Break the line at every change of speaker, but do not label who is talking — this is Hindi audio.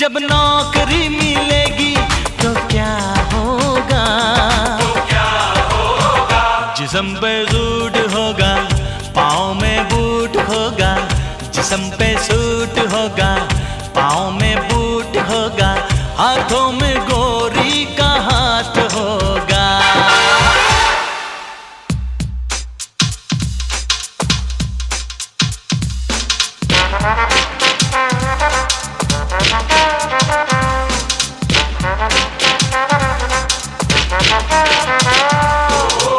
जब नौकरी मिलेगी तो क्या होगा? जिस्म पे सूट होगा, पाँव में बूट होगा। जिस्म पे सूट होगा, पाँव में बूट होगा। हाथों में गोरी का हाथ होगा।